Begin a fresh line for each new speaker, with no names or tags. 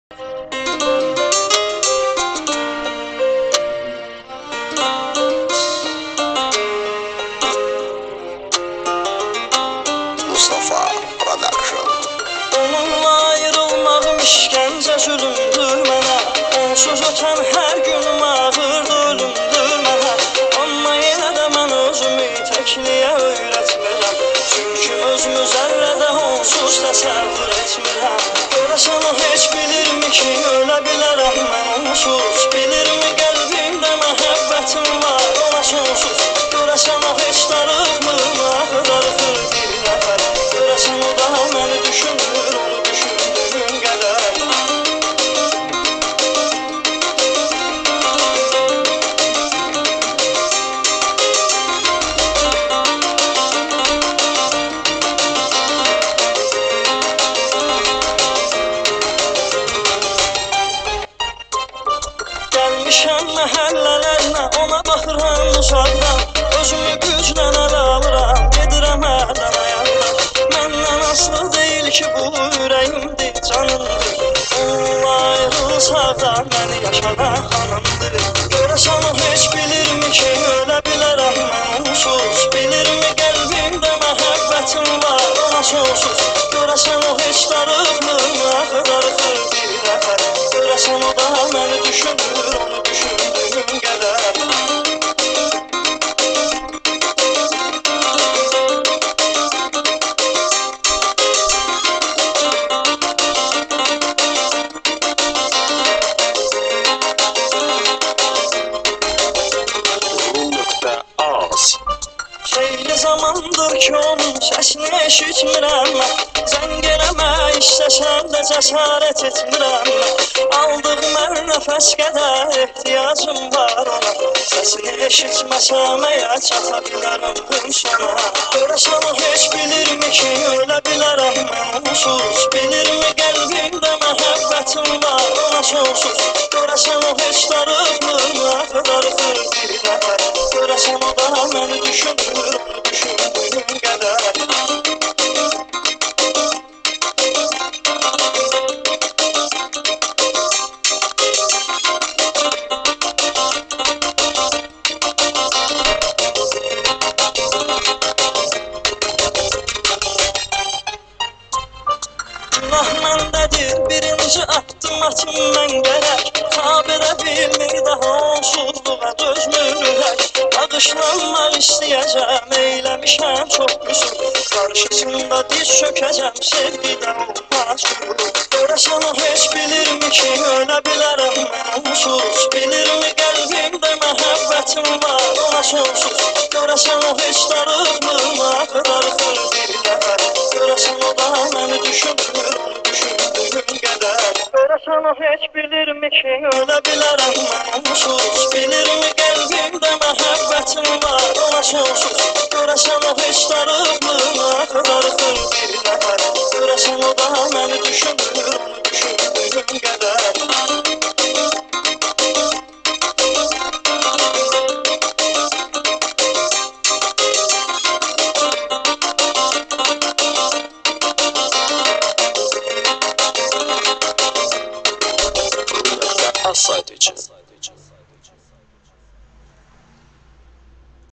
Mustafa Production.
Onunla ayrılmağım işkəncə zülümdür mənə. Onsuz ötən hər günüm ağırdır, ölümdür mənə. Amma yenə də mən özümü təkliyə öyrətmirəm. Çünki özümü zərrədə onsuz təsəvvür etmirəm. Görəsən o heç bilirmi ki, ölə bilərəm mən onsuz? Bilirmi qəlbimdə məhəbbətim var ona sonsuz? Görəsən o heç darıxmır mı, darıxır bir nəfər? Görəsən o da məni düşünür, onu düşündüyüm qədər. Gəlmişəm məhəllələrinə, ona baxıram uzaqdan. Özümü güclə ələ alıram, gedirəm əldən ayaqdan. Məndən aslı deyil ki, bu ürəyimdir, canımdır. Onunla ayrılsaq da məni yaşadan xanımdır. Görəsən o heç bilirmi ki, ölə bilərəm mən onsuz? Bilirmi qəlbimdə məhəbbətim var ona sonsuz? Görəsən o heç darıxmır mı, darıxır bir nəfər? Görəsən o da məni düşünür, onu düşündüyüm qədər. Xeyli zamandır ki, onun səsini eşitmirəm mən. Zəng eləmə istəsəm də cəsarət etmirəm mən. Aldığım hər nəfəs qədər ehtiyacım var ona. Səsini eşitməsəm əgər çata bilərəm gün sona. Görəsən o heç bilirmi ki, ölə bilərəm mən onsuz? Bilirmi qəlbimdə məhəbbətim var ona sonsuz? Görəsən o heç darıxmır mı, darıxır bir nəfər? Görəsən o da məni düşünür, onu düşündüyüm qədər. Günah məndədir, birinci atdım atım mən gərək. Tab edə bilmir daha onsuzluğa dözmür ürək. Bağışlanmaq istəyəcəm, eyləmişəm çox qüsur. Qarşısında diz çökəcəm, sevgidə olmaz qürur. Görəsən o heç bilirmi ki, ölə bilərəm mən onsuz? Bilirmi qəlbimdə məhəbbətim var ona sonsuz? Görəsən o heç darıxmır mı, darıxır bir nəfər? Görəsən o da məni düşünür, onu düşündüyüm qədər. Görəsən o heç bilirmi ki, ölə bilərəm mən onsuz? Bilirmi qəlbimdə məhəbbətim var ona sonsuz? Görəsən o heç darıxmır mı, darıxır bir nəfər? Görəsən o da məni düşünür, onu düşündüyüm qədər.
Sadece.